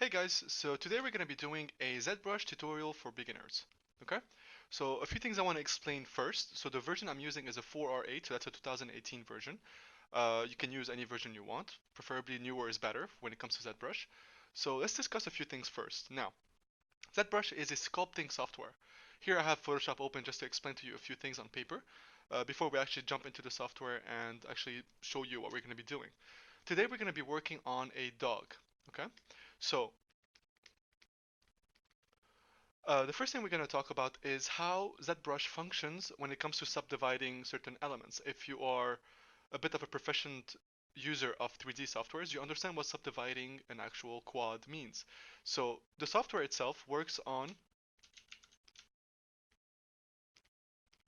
Hey guys, so today we're going to be doing a ZBrush tutorial for beginners. Okay, so a few things I want to explain first. So the version I'm using is a 4R8, so that's a 2018 version. You can use any version you want, preferably newer is better when it comes to ZBrush. So let's discuss a few things first. Now, ZBrush is a sculpting software. Here I have Photoshop open just to explain to you a few things on paper before we actually jump into the software and actually show you what we're going to be doing. Today we're going to be working on a dog. Okay, so the first thing we're going to talk about is how ZBrush functions when it comes to subdividing certain elements. If you are a bit of a proficient user of 3D softwares, you understand what subdividing an actual quad means. So the software itself works on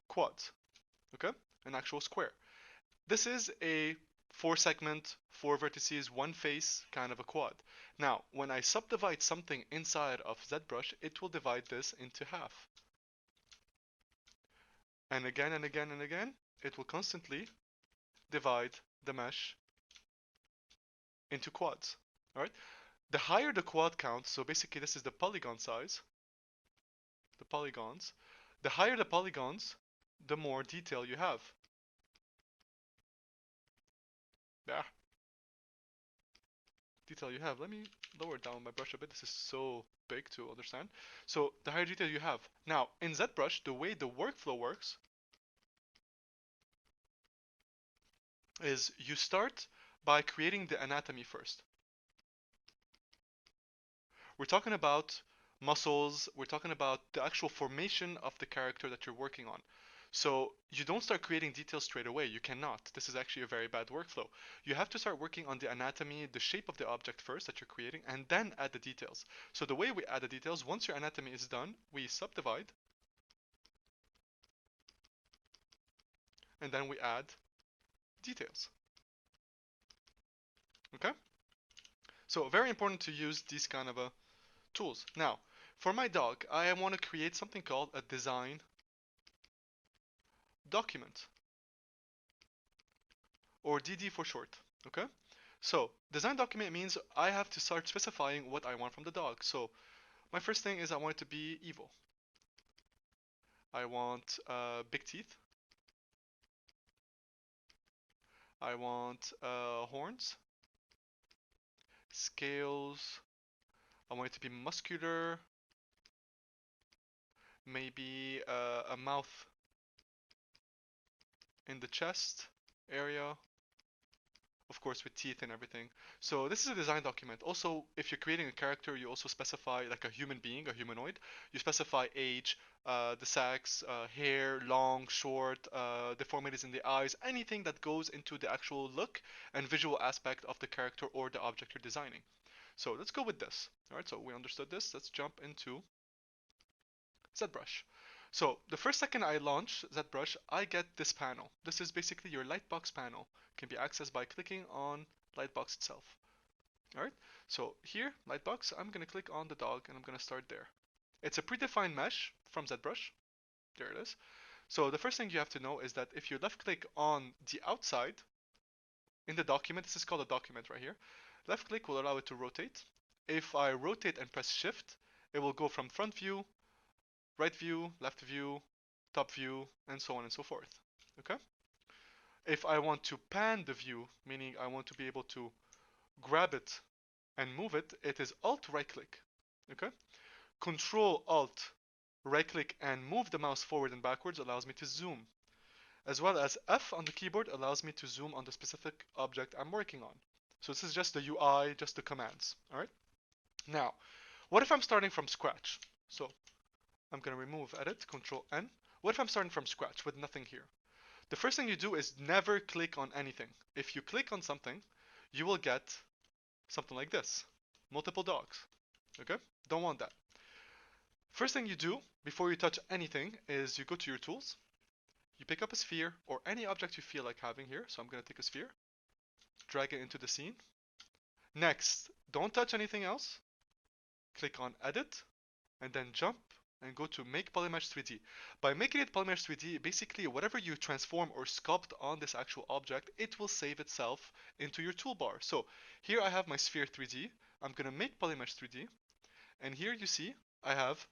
quads, okay? An actual square. This is a 4 segment, 4 vertices, 1 face kind of a quad. Now, when I subdivide something inside of ZBrush, it will divide this into half. And again and again and again, it will constantly divide the mesh into quads. All right. The higher the quad count, so basically this is the polygon size, the polygons. The higher the polygons, the more detail you have. Yeah. Detail you have. Let me lower down my brush a bit. This is so big to understand. So the higher detail you have. Now in ZBrush, the way the workflow works is you start by creating the anatomy first. We're talking about muscles, we're talking about the actual formation of the character that you're working on. So you don't start creating details straight away. You cannot. This is actually a very bad workflow. You have to start working on the anatomy, the shape of the object first that you're creating, and then add the details. So the way we add the details, once your anatomy is done, we subdivide, and then we add details. Okay? So very important to use these kind of tools. Now, for my dog, I want to create something called a design document, or DD for short. Okay, so design document means I have to start specifying what I want from the dog. So my first thing is I want it to be evil. I want big teeth. I want horns, scales. I want it to be muscular. Maybe a mouth in the chest area, of course with teeth and everything. So this is a design document. Also, if you're creating a character, you also specify like a human being, a humanoid. You specify age, the sex, hair, long, short, deformities in the eyes, anything that goes into the actual look and visual aspect of the character or the object you're designing. So let's go with this. All right, so we understood this. Let's jump into ZBrush. So the first second I launch ZBrush, I get this panel. This is basically your Lightbox panel. It can be accessed by clicking on Lightbox itself. Alright, so here, Lightbox, I'm going to click on the dog and I'm going to start there. It's a predefined mesh from ZBrush. There it is. So the first thing you have to know is that if you left click on the outside in the document, this is called a document right here, left click will allow it to rotate. If I rotate and press shift, it will go from front view, right view, left view, top view, and so on and so forth. Okay? If I want to pan the view, meaning I want to be able to grab it and move it, it is Alt right click. Okay? Control Alt right click and move the mouse forward and backwards allows me to zoom. As well as F on the keyboard allows me to zoom on the specific object I'm working on. So this is just the UI, just the commands. Alright? Now, what if I'm starting from scratch? So I'm going to remove edit, Control N. What if I'm starting from scratch with nothing here? The first thing you do is never click on anything. If you click on something, you will get something like this. Multiple dogs. Okay? Don't want that. First thing you do before you touch anything is you go to your tools. You pick up a sphere or any object you feel like having here. So I'm going to take a sphere, drag it into the scene. Next, don't touch anything else. Click on edit and then jump and go to make polymesh 3D. By making it polymesh 3D, basically whatever you transform or sculpt on this actual object, it will save itself into your toolbar. So here I have my sphere 3D. I'm gonna make polymesh 3D, and here you see I have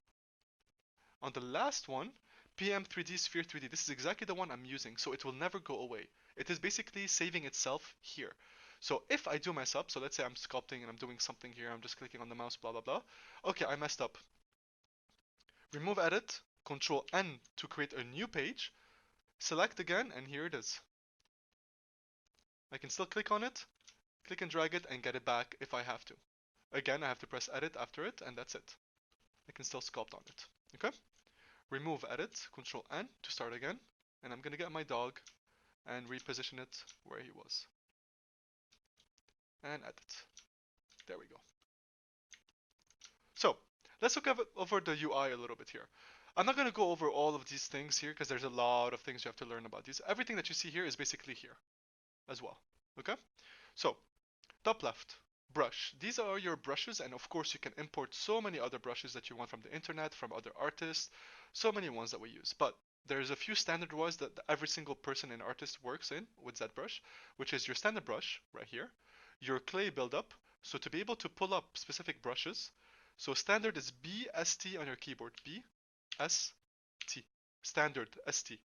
on the last one PM3D sphere 3D. This is exactly the one I'm using, so it will never go away. It is basically saving itself here. So if I do mess up, so let's say I'm sculpting and I'm doing something here, I'm just clicking on the mouse, blah blah blah. Okay, I messed up. Remove edit, Control N to create a new page, select again, and here it is. I can still click on it, click and drag it, and get it back if I have to. Again, I have to press edit after it, and that's it. I can still sculpt on it. Okay? Remove edit, Control N to start again, and I'm gonna get my dog and reposition it where he was. And edit. There we go. So, let's look over the UI a little bit here. I'm not going to go over all of these things here because there's a lot of things you have to learn about these. Everything that you see here is basically here as well. Okay? So, top left, brush. These are your brushes, and of course you can import so many other brushes that you want from the internet, from other artists, so many ones that we use. But there's a few standard ones that every single person and artist works in with ZBrush, which is your standard brush right here, your clay buildup. So to be able to pull up specific brushes, so standard is BST on your keyboard, BST, standard ST.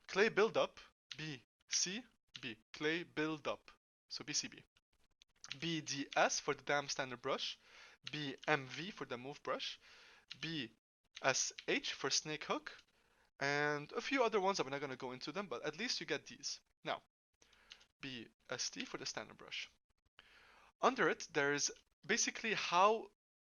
Clay buildup, BCB, clay buildup, so BCB. BDS for the damn standard brush, BMV for the move brush, BSH for snake hook, and a few other ones that we're not going to go into them, but at least you get these. Now, BST for the standard brush. Under it, there's basically how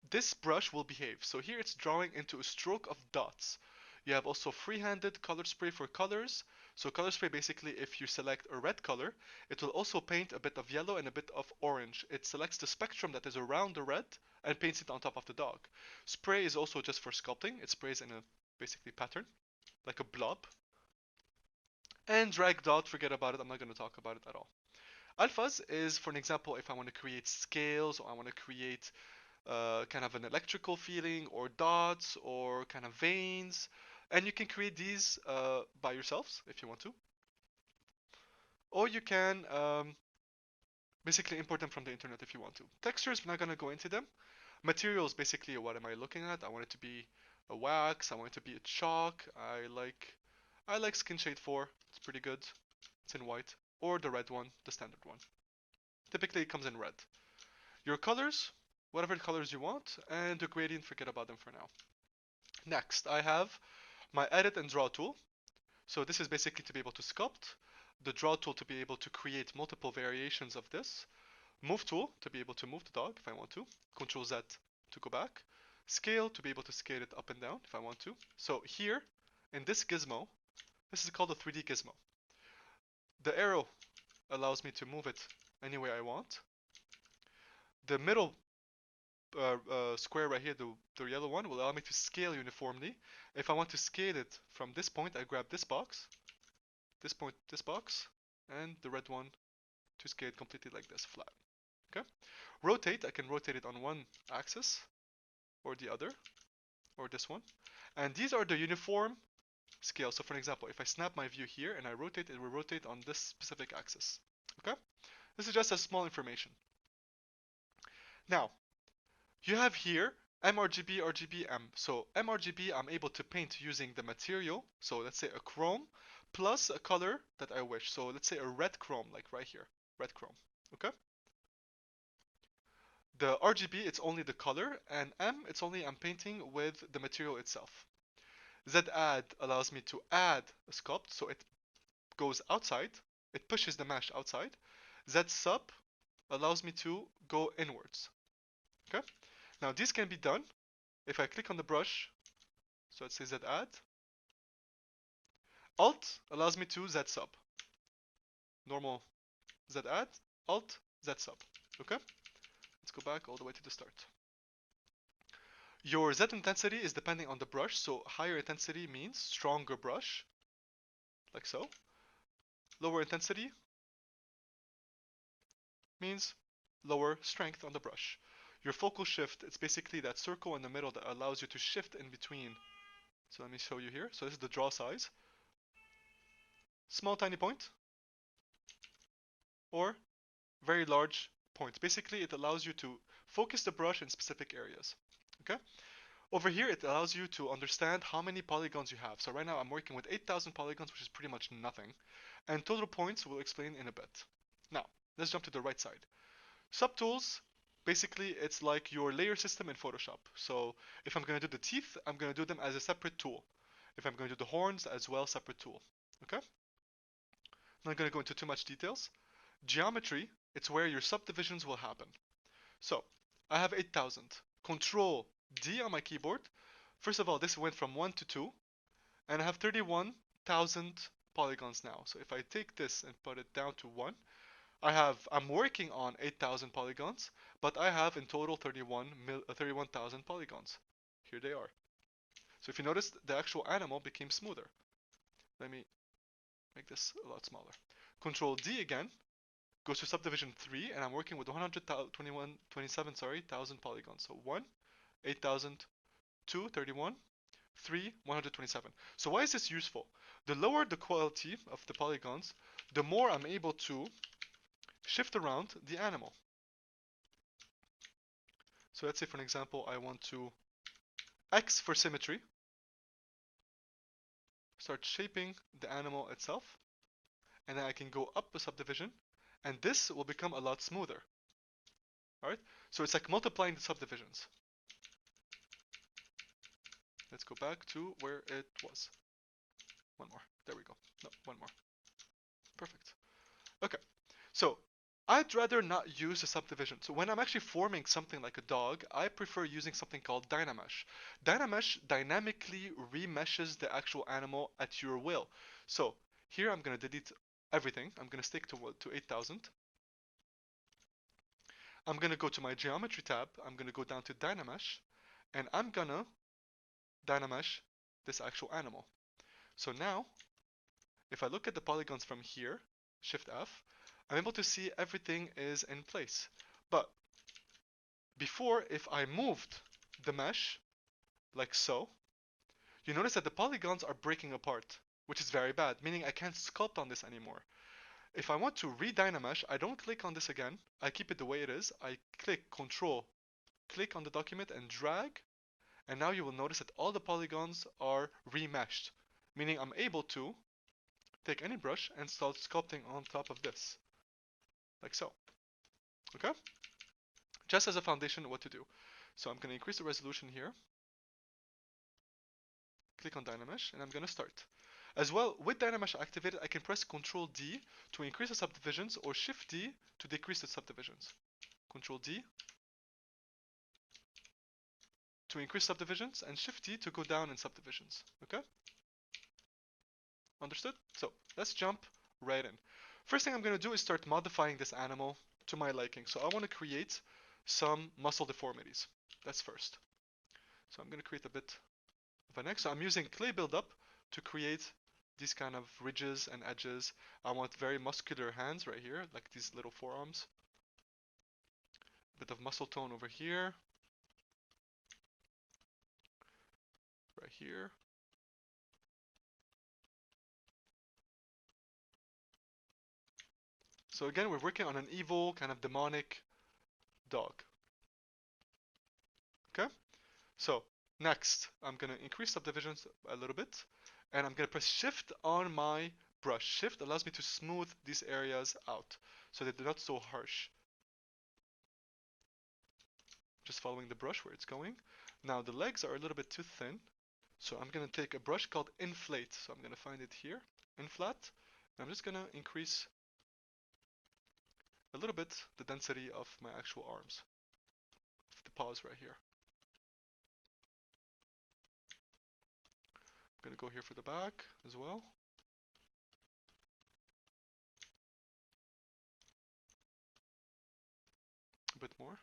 this brush will behave. So here it's drawing into a stroke of dots. You have also free-handed color spray for colors. So color spray, basically, if you select a red color, it will also paint a bit of yellow and a bit of orange. It selects the spectrum that is around the red and paints it on top of the dog. Spray is also just for sculpting. It sprays in a basically pattern, like a blob. And drag dot, forget about it. I'm not going to talk about it at all. Alphas is, for an example, if I want to create scales or I want to create kind of an electrical feeling or dots or kind of veins. And you can create these by yourselves if you want to. Or you can basically import them from the internet if you want to. Textures, we're not going to go into them. Materials, basically, what am I looking at? I want it to be a wax. I want it to be a chalk. I like skin shade 4. It's pretty good. It's in white. Or the red one, the standard one. Typically it comes in red. Your colors, whatever colors you want, and the gradient, forget about them for now. Next, I have my edit and draw tool. So this is basically to be able to sculpt. The draw tool to be able to create multiple variations of this. Move tool to be able to move the dog if I want to. Control Z to go back. Scale to be able to scale it up and down if I want to. So here, in this gizmo, this is called a 3D gizmo. The arrow allows me to move it any way I want. The middle square right here, the yellow one, will allow me to scale uniformly. If I want to scale it from this point, I grab this box, this point, this box, and the red one to scale it completely like this, flat. Okay. Rotate, I can rotate it on one axis, or the other, or this one. And these are the uniform scale. So for example, if I snap my view here and I rotate, it will rotate on this specific axis. Okay? This is just a small information. Now, you have here mRGB, RGB, M. So mRGB, I'm able to paint using the material. So let's say a chrome plus a color that I wish. So let's say a red chrome, like right here, red chrome. Okay? The RGB, it's only the color, and M, it's only I'm painting with the material itself. Z-add allows me to add a sculpt, so it goes outside, it pushes the mesh outside. Z-sub allows me to go inwards. Okay? Now this can be done if I click on the brush, so it says Z-add. Alt allows me to Z-sub. Normal Z-add, Alt, Z-sub. Okay? Let's go back all the way to the start. Your Z intensity is depending on the brush, so higher intensity means stronger brush, like so. Lower intensity means lower strength on the brush. Your focal shift, it's basically that circle in the middle that allows you to shift in between. So let me show you here. So this is the draw size. Small tiny point or very large point. Basically, it allows you to focus the brush in specific areas. Okay? Over here, it allows you to understand how many polygons you have. So right now, I'm working with 8,000 polygons, which is pretty much nothing. And total points we'll explain in a bit. Now, let's jump to the right side. Subtools, basically, it's like your layer system in Photoshop. So if I'm going to do the teeth, I'm going to do them as a separate tool. If I'm going to do the horns as well, separate tool. Okay? I'm not going to go into too much details. Geometry, it's where your subdivisions will happen. So I have 8,000. Control D on my keyboard. First of all, this went from 1 to 2, and I have 31,000 polygons now. So if I take this and put it down to 1, I'm working on 8,000 polygons, but I have in total 31,000 polygons. Here they are. So if you notice, the actual animal became smoother. Let me make this a lot smaller. Control D again goes to subdivision 3, and I'm working with 127,000 polygons. So 1, 8,000, 2, 31, 3, 127. So why is this useful? The lower the quality of the polygons, the more I'm able to shift around the animal. So let's say, for an example, I want to X for symmetry. Start shaping the animal itself, and then I can go up a subdivision, and this will become a lot smoother. Alright, so it's like multiplying the subdivisions. Let's go back to where it was. One more. There we go. No, one more. Perfect. Okay, so I'd rather not use a subdivision. So when I'm actually forming something like a dog, I prefer using something called Dynamesh. Dynamesh dynamically remeshes the actual animal at your will. So here I'm going to delete everything. I'm going to stick to 8,000. I'm going to go to my geometry tab. I'm going to go down to Dynamesh, and I'm going to Dynamesh this actual animal. So now, if I look at the polygons from here, Shift F, I'm able to see everything is in place. But before, if I moved the mesh, like so, you notice that the polygons are breaking apart, which is very bad, meaning I can't sculpt on this anymore. If I want to re-Dynamesh, I don't click on this again, I keep it the way it is, I click Control, click on the document and drag, and now you will notice that all the polygons are remeshed, meaning I'm able to take any brush and start sculpting on top of this, like so. Okay? Just as a foundation, what to do. So I'm going to increase the resolution here. Click on Dynamesh, and I'm going to start. As well, with Dynamesh activated, I can press Ctrl D to increase the subdivisions or Shift D to decrease the subdivisions. Ctrl D to increase subdivisions and Shift D to go down in subdivisions. Okay? Understood? So let's jump right in. First thing I'm going to do is start modifying this animal to my liking. So I want to create some muscle deformities. That's first. So I'm going to create a bit of an X. So I'm using clay buildup to create these kind of ridges and edges. I want very muscular hands right here, like these little forearms. A bit of muscle tone over here. Right here. So again, we're working on an evil, kind of demonic dog. Okay? So next, I'm going to increase subdivisions a little bit, and I'm going to press Shift on my brush. Shift allows me to smooth these areas out so that they're not so harsh. Just following the brush where it's going. Now the legs are a little bit too thin, so I'm going to take a brush called Inflate. So I'm going to find it here, Inflate, and I'm just going to increase a little bit the density of my actual arms, of the paws right here. I'm going to go here for the back as well. A bit more.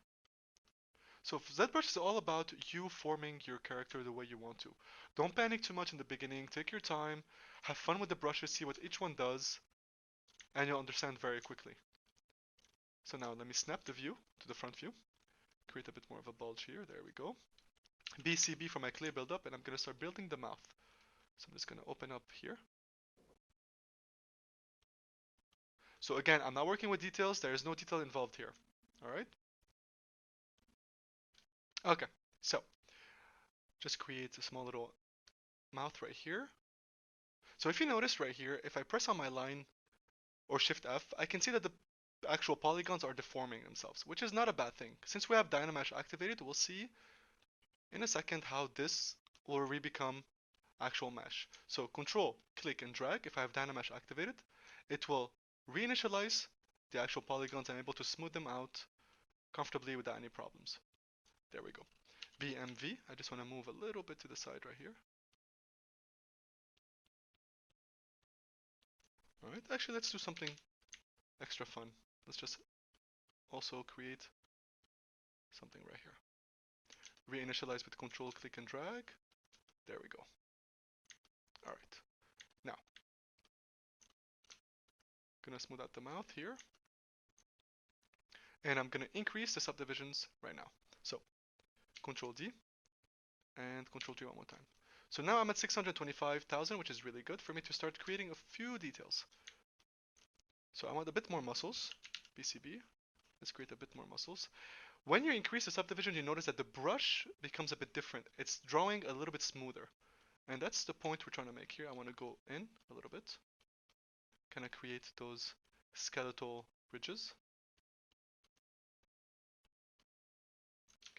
So ZBrush is all about you forming your character the way you want to. Don't panic too much in the beginning, take your time, have fun with the brushes, see what each one does, and you'll understand very quickly. So now let me snap the view to the front view, create a bit more of a bulge here. There we go. BCB for my clay buildup, and I'm gonna start building the mouth. So I'm just gonna open up here. So again, I'm not working with details. There is no detail involved here. All right. Okay. So just create a small little mouth right here. So if you notice right here, if I press on my line or Shift F, I can see that the actual polygons are deforming themselves, which is not a bad thing. Since we have Dynamesh activated, we'll see in a second how this will re-become actual mesh. So Control, click and drag. If I have Dynamesh activated, it will reinitialize the actual polygons. I'm able to smooth them out comfortably without any problems. There we go. BMV, I just want to move a little bit to the side right here. Alright, actually let's do something extra fun. Let's just also create something right here. Reinitialize with Control, click and drag. There we go. Alright. Now, gonna smooth out the mouth here. And I'm gonna increase the subdivisions right now. So, Control D and Control T one more time. So now I'm at 625,000, which is really good for me to start creating a few details. So I want a bit more muscles. BCB. Let's create a bit more muscles. When you increase the subdivision, you notice that the brush becomes a bit different. It's drawing a little bit smoother. And that's the point we're trying to make here. I want to go in a little bit. Kind of create those skeletal ridges.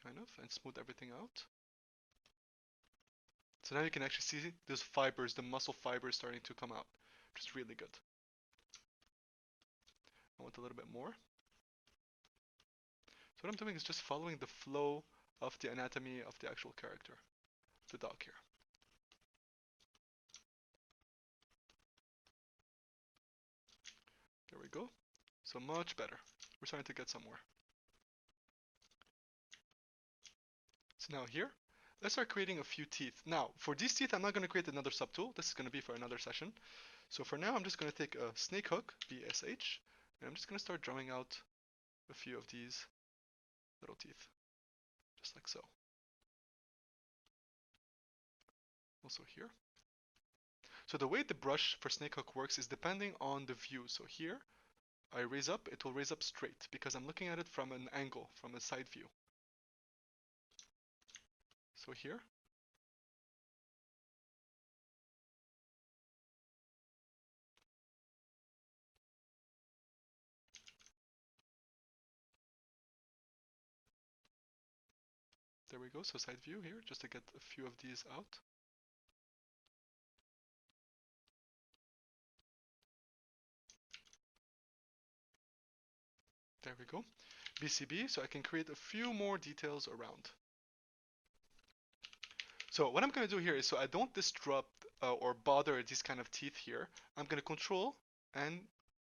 Kind of, and smooth everything out. So now you can actually see those fibers, the muscle fibers starting to come out, which is really good. I want a little bit more. So what I'm doing is just following the flow of the anatomy of the actual character, the dog here. There we go. So much better. We're starting to get somewhere. So now here, let's start creating a few teeth. Now, for these teeth, I'm not going to create another subtool. This is going to be for another session. So for now, I'm just going to take a snake hook, BSH, and I'm just going to start drawing out a few of these little teeth, just like so. Also here. So the way the brush for snake hook works is depending on the view. So here, I raise up, it will raise up straight because I'm looking at it from an angle, from a side view. So here, there we go, so side view here, just to get a few of these out. There we go. BCB, so I can create a few more details around. So what I'm going to do here is, so I don't disrupt or bother these kind of teeth here, I'm going to control and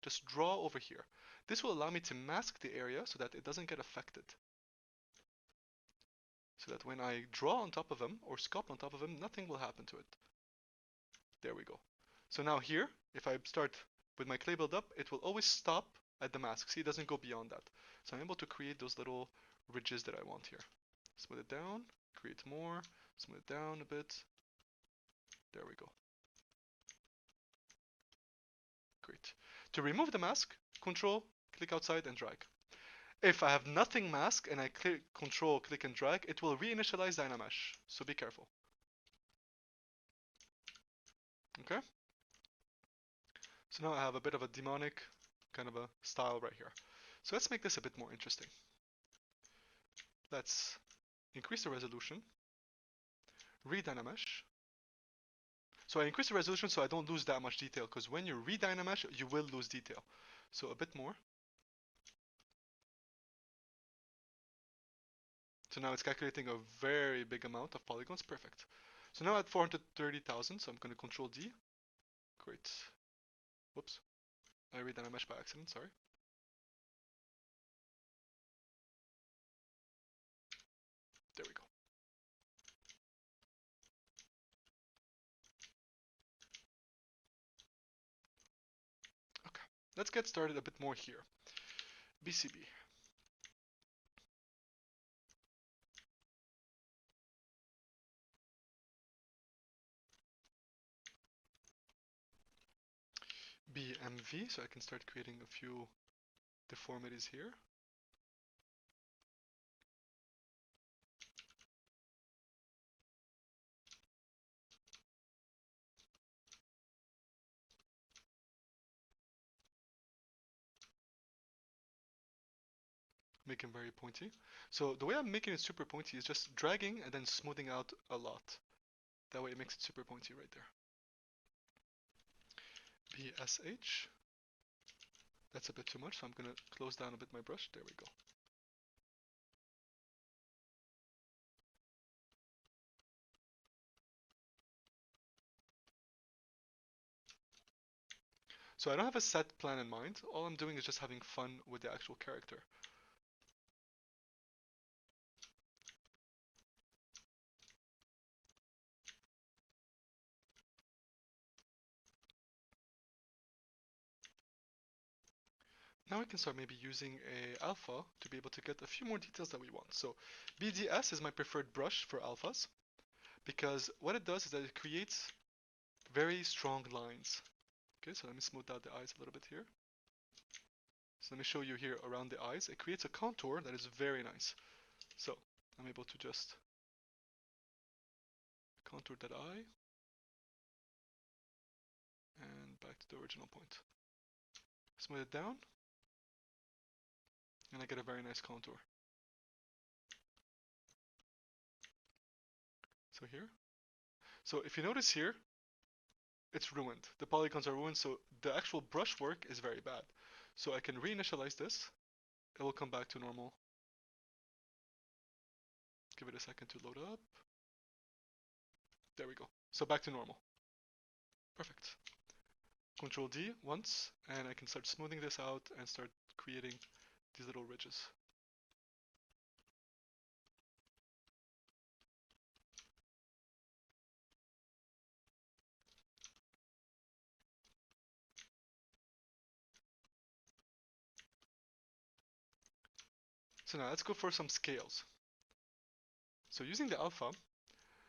just draw over here. This will allow me to mask the area so that it doesn't get affected. So that when I draw on top of them or sculpt on top of them, nothing will happen to it. There we go. So now here, if I start with my clay build up, it will always stop at the mask. See, it doesn't go beyond that. So I'm able to create those little ridges that I want here. Smooth it down, create more, smooth it down a bit. There we go. Great. To remove the mask, Control, click outside and drag. If I have nothing masked and I click Control, click and drag, it will reinitialize Dynamesh. So be careful. Okay. So now I have a bit of a demonic kind of a style right here. So let's make this a bit more interesting. Let's increase the resolution, re-Dynamesh. So I increase the resolution so I don't lose that much detail, because when you re-Dynamesh, you will lose detail. So a bit more. So now it's calculating a very big amount of polygons. Perfect. So now at 430,000, so I'm going to Control D. Great. Whoops. I re-Dynamesh by accident, sorry. There we go. Okay, let's get started a bit more here. BCB. MV so I can start creating a few deformities here. Make them very pointy. So the way I'm making it super pointy is just dragging and then smoothing out a lot. That way it makes it super pointy right there. BSH. That's a bit too much, so I'm gonna close down a bit my brush. There we go. So I don't have a set plan in mind. All I'm doing is just having fun with the actual character. Now we can start maybe using a alpha to be able to get a few more details that we want. So BDS is my preferred brush for alphas because what it does is that it creates very strong lines. Okay, so let me smooth out the eyes a little bit here. So let me show you here around the eyes. It creates a contour that is very nice. So I'm able to just contour that eye and back to the original point. Smooth it down and I get a very nice contour. So here. So if you notice here, it's ruined. The polygons are ruined, so the actual brush work is very bad. So I can reinitialize this. It will come back to normal. Give it a second to load up. There we go. So back to normal. Perfect. Control D once, and I can start smoothing this out and start creating these little ridges. So now let's go for some scales. So using the alpha,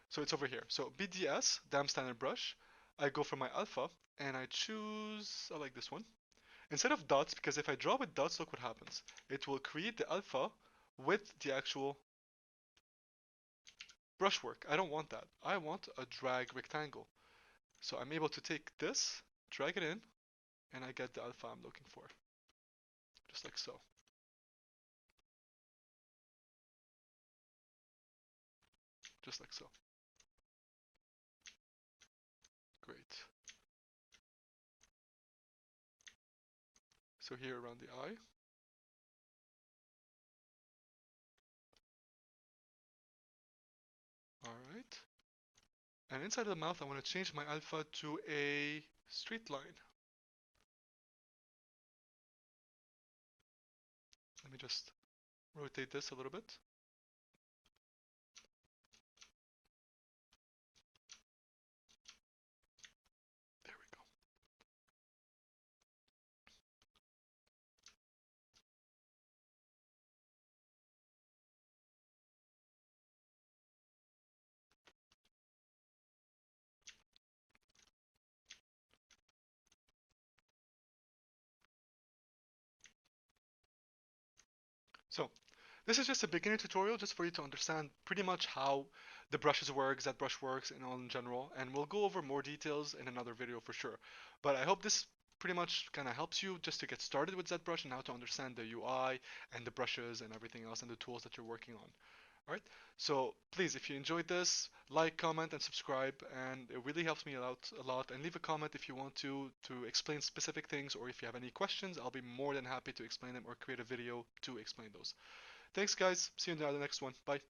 so it's over here. So BDS, damn standard brush, I go for my alpha and I choose, I like this one. Instead of dots, because if I draw with dots, look what happens. It will create the alpha with the actual brushwork. I don't want that. I want a drag rectangle. So I'm able to take this, drag it in, and I get the alpha I'm looking for. Just like so. Just like so. Great. So here around the eye. Alright. And inside of the mouth, I want to change my alpha to a straight line. Let me just rotate this a little bit. There we go. So this is just a beginner tutorial just for you to understand pretty much how the brushes work, ZBrush works, and all in general. And we'll go over more details in another video for sure. But I hope this pretty much kind of helps you just to get started with ZBrush and how to understand the UI and the brushes and everything else and the tools that you're working on. Alright, so please, if you enjoyed this, like, comment, and subscribe, and it really helps me out a lot. And leave a comment if you want to explain specific things, or if you have any questions, I'll be more than happy to explain them or create a video to explain those. Thanks, guys. See you in the next one. Bye.